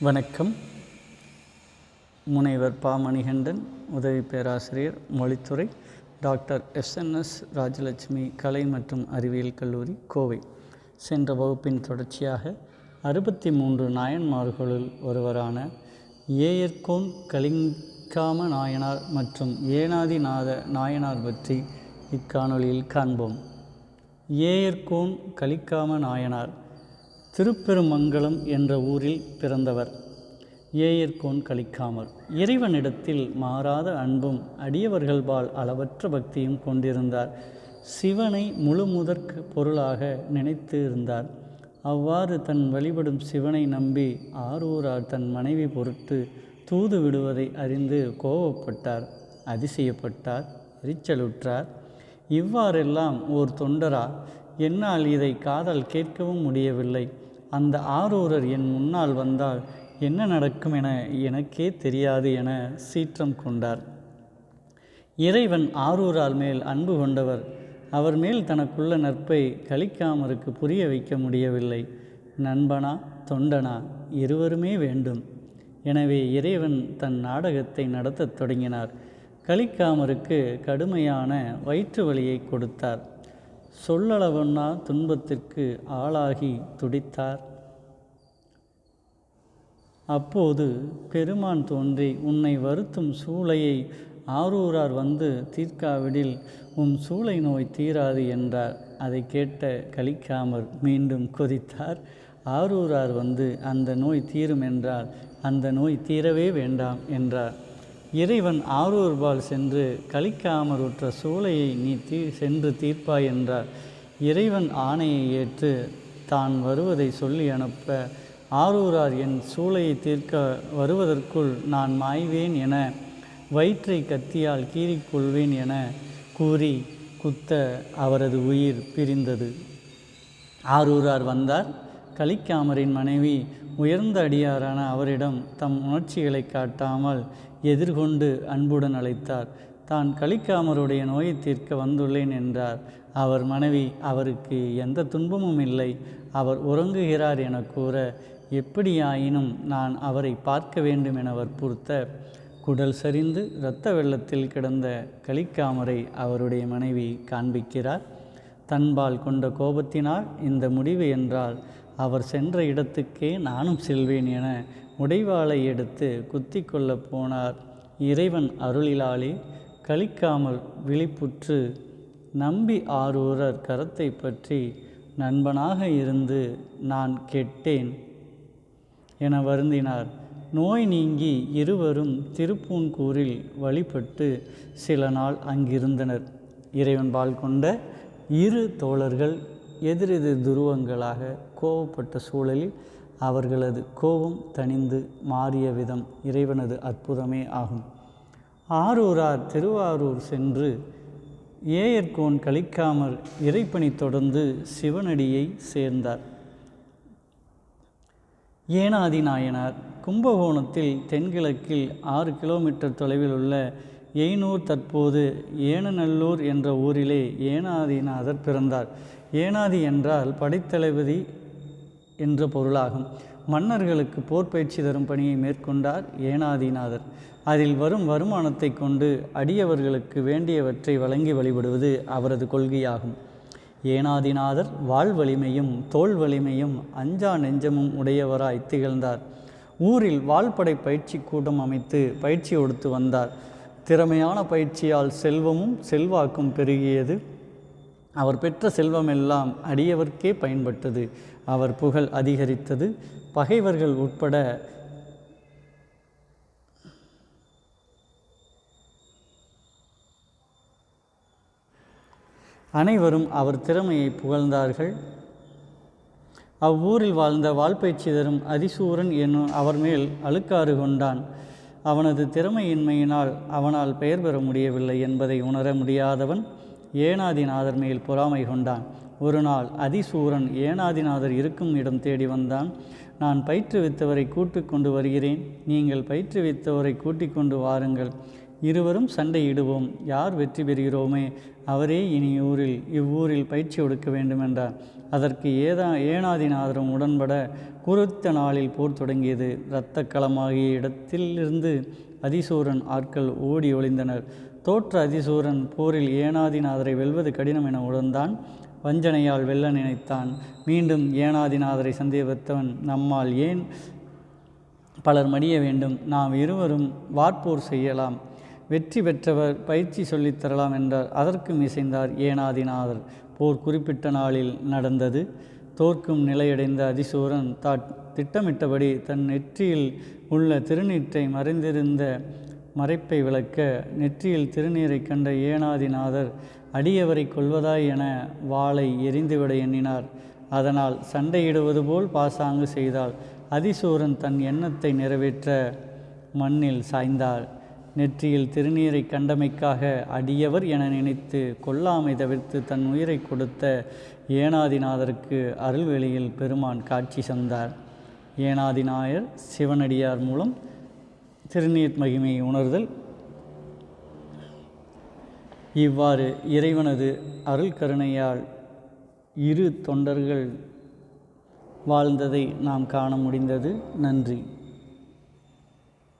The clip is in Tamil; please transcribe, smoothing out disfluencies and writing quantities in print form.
வணக்கம். முனைவர் பா. மணிகண்டன், உதவி பேராசிரியர், மொழித்துறை, டாக்டர் எஸ்.என்.எஸ். ராஜலட்சுமி கலை மற்றும் அறிவியல் கல்லூரி, கோவை. சென்ற வகுப்பின் தொடர்ச்சியாக 63 நாயன்மார்களுள் ஒருவரான ஏயர்கோன் கலிக்காம நாயனார் மற்றும் ஏனாதிநாத நாயனார் பற்றி இக்காணொளியில் காண்போம். ஏயர்கோன் கலிக்காம நாயனார் திருப்பெருமங்கலம் என்ற ஊரில் பிறந்தவர். ஏயர்கோன் கலிக்காமர் இறைவனிடத்தில் மாறாத அன்பும் அடியவர்கள்பால் அளவற்ற பக்தியும் கொண்டிருந்தார். சிவனை முழுமுதற் பொருளாக நினைத்து இருந்தார். அவ்வாறு தன் வழிபடும் சிவனை நம்பி ஆரூரார் தன் மனைவி பொருட்டு தூது விடுவதை அறிந்து கோபப்பட்டார், அதிசயப்பட்டார், எரிச்சலுற்றார். இவ்வாறெல்லாம் ஓர் தொண்டரா, என்னால் இதை காதால் கேட்கவும் முடியவில்லை. அந்த ஆரூரர் என் முன்னால் வந்தால் என்ன நடக்கும் என எனக்கே தெரியாது என சீற்றம் கொண்டார். இறைவன் ஆரூரார் மேல் அன்பு கொண்டவர். அவர் மேல் தனக்குள்ள நட்பை கலிக்காமருக்கு புரிய வைக்க முடியவில்லை. நண்பனா தொண்டனா இருவருமே வேண்டும். எனவே இறைவன் தன் நாடகத்தை நடத்தத் தொடங்கினார். கலிக்காமருக்கு கடுமையான வயிற்று வலியை கொடுத்தார். சொல்லளவொன்னா துன்பத்திற்கு ஆளாகி துடித்தார். அப்போது பெருமான் தோன்றி, உன்னை வருத்தும் சூளையை ஆரூரார் வந்து தீர்க்காவிடில் உன் சூளை நோய் தீராது என்றார். அதை கேட்ட கலிக்காமர் மீண்டும் கொதித்தார். ஆரூரார் வந்து அந்த நோய் தீரும் என்றால் அந்த நோய் தீரவே வேண்டாம் என்றார். இறைவன் ஆரூர்பால் சென்று கலிக்காமர் உற்ற சூளையை நீ சென்று தீர்ப்பாய் என்றார். இறைவன் ஆணையை ஏற்று தான் வருவதை சொல்லி அனுப்ப, ஆரூரார் என் சூளையை தீர்க்க வருவதற்குள் நான் மாய்வேன் என, வயிற்றை கத்தியால் கீறிக்கொள்வேன் என கூறி குத்த அவரது உயிர் பிரிந்தது. ஆரூரார் வந்தார். கலிக்காமரின் மனைவி உயர்ந்த அடியாரான அவரிடம் தம் உணர்ச்சிகளை காட்டாமல் எதிர்கொண்டு அன்புடன் அழைத்தார். தான் கலிக்காமருடைய நோயை தீர்க்க வந்துள்ளேன் என்றார். அவர் மனைவி அவருக்கு எந்த துன்பமும் இல்லை, அவர் உறங்குகிறார் என கூற, எப்படியாயினும் நான் அவரை பார்க்க வேண்டும் என வற்புறுத்த, குடல் சரிந்து இரத்த வெள்ளத்தில் கிடந்த கலிக்காமரை அவருடைய மனைவி காண்பிக்கிறார். தன்பால் கொண்ட கோபத்தினால் இந்த முடிவு என்றால் அவர் சென்ற இடத்துக்கே நானும் செல்வேன் என உடைவாளை எடுத்து குத்தி கொள்ள போனார். இறைவன் அருளிலாலே கலிக்காமல் விழிப்புற்று நம்பி ஆரூரர் கரத்தை பற்றி, நண்பனாக இருந்து நான் கெட்டேன் என வருந்தினார். நோய் நீங்கி இருவரும் திருப்பூன்கூரில் வழிபட்டு சில நாள் அங்கிருந்தனர். இறைவன்பால் கொண்ட இரு தோழர்கள் எதிரெதிர் துருவங்களாக கோபப்பட்ட சூழலில் அவர்களது கோபம் தணிந்து மாறிய விதம் இறைவனது அற்புதமே ஆகும். ஆரூரார் திருவாரூர் சென்று ஏயர்கோன் கலிக்காமர் இறைப்பணி தொடர்ந்து சிவனடியை சேர்ந்தார். ஏனாதி நாயனார் கும்பகோணத்தில் தென்கிழக்கில் 6 கிலோமீட்டர் தொலைவில் உள்ள எய்னூர், தற்போது ஏனநல்லூர் என்ற ஊரிலே ஏனாதிநாதர் பிறந்தார். ஏனாதி என்றால் படைத்தளபதி என்ற பொருளாகும். மன்னர்களுக்கு போர் பயிற்சி தரும் பணியை மேற்கொண்டார் ஏனாதிநாதர். அதில் வரும் வருமானத்தை கொண்டு அடியவர்களுக்கு வேண்டியவற்றை வழங்கி வழிபடுவது அவரது கொள்கையாகும். ஏனாதிநாதர் வாள் வலிமையும் தோல் வலிமையும் அஞ்சா நெஞ்சமும் உடையவராய் திகழ்ந்தார். ஊரில் வாள்படை பயிற்சி கூடம் அமைத்து பயிற்சி கொடுத்து வந்தார். திறமையான பயிற்சியால் செல்வமும் செல்வாக்கும் பெருகியது. அவர் பெற்ற செல்வமெல்லாம் அடியவர்க்கே பயன்பட்டது. அவர் புகழ் அதிகரித்தது. பகைவர்கள் உட்பட அனைவரும் அவர் திறமையை புகழ்ந்தார்கள். அவ்வூரில் வாழ்ந்த வாள்பயிற்சி தரும் அதிசூரன் என்னும் அவர் மேல் அழுக்காறு கொண்டான். அவனது திறமையின்மையினால் அவனால் பெயர் பெற முடியவில்லை என்பதை உணர முடியாதவன் ஏனாதிநாதர் மேல் பொறாமை கொண்டான். ஒரு நாள் அதிசூரன் ஏனாதிநாதர் இருக்கும் இடம் தேடி வந்தான். நான் பயிற்றுவித்தவரை கூட்டு கொண்டு வருகிறேன், நீங்கள் பயிற்றுவித்தவரை கூட்டிக் கொண்டு வாருங்கள், இருவரும் சண்டையிடுவோம், யார் வெற்றி பெறுகிறோமே அவரே இனி இவ்வூரில் பயிற்சி கொடுக்க வேண்டும் என்றார். அதற்கு ஏனாதிநாதரும் உடன்பட குறித்த நாளில் போர் தொடங்கியது. இரத்த களமாகிய இடத்திலிருந்து அதிசூரன் ஆட்கள் ஓடி ஒளிந்தனர். தோற்ற அதிசூரன் போரில் ஏனாதிநாதரை வெல்வது கடினம் என உணர்ந்தான். வஞ்சனையால் வெல்ல நினைத்தான். மீண்டும் ஏனாதிநாதரை சந்தேகித்தவன், நம்மால் ஏன் பலர் மடிய வேண்டும்? நாம் இருவரும் வார்போர் செய்யலாம். வெற்றி பெற்றவர் பயிற்சி சொல்லித்தரலாம் என்றார். அதற்கும் இசைந்தார் ஏனாதிநாதர். போர் குறிப்பிட்ட நாளில் நடந்தது. தோற்கும் நிலையடைந்த அதிசூரன் திட்டமிட்டபடி தன் நெற்றியில் உள்ள திருநீற்றை மறைந்திருந்த மறைப்பை விளக்க, நெற்றியில் திருநீரை கண்ட ஏனாதிநாதர் அடியவரை கொல்வதாய் என வாளை எரிந்துவிட எண்ணினார். அதனால் சண்டையிடுவது போல் பாசாங்கு செய்தால் அதிசூரன் தன் எண்ணத்தை நிறைவேற்ற மண்ணில் சாய்ந்தார். நெற்றியில் திருநீரை கண்டமைக்காக அடியவர் என நினைத்து கொல்லாமை தவிர்த்து தன் உயிரை கொடுத்த ஏனாதிநாதருக்கு அருள்வெளியில் பெருமான் காட்சி தந்தார். ஏனாதிநாயர் சிவனடியார் மூலம் திருநீர் மகிமையை உணர்தல். இவ்வாறு இறைவனது அருள் கருணையால் இரு தொண்டர்கள் வாழ்ந்ததை நாம் காண முடிந்தது. நன்றி.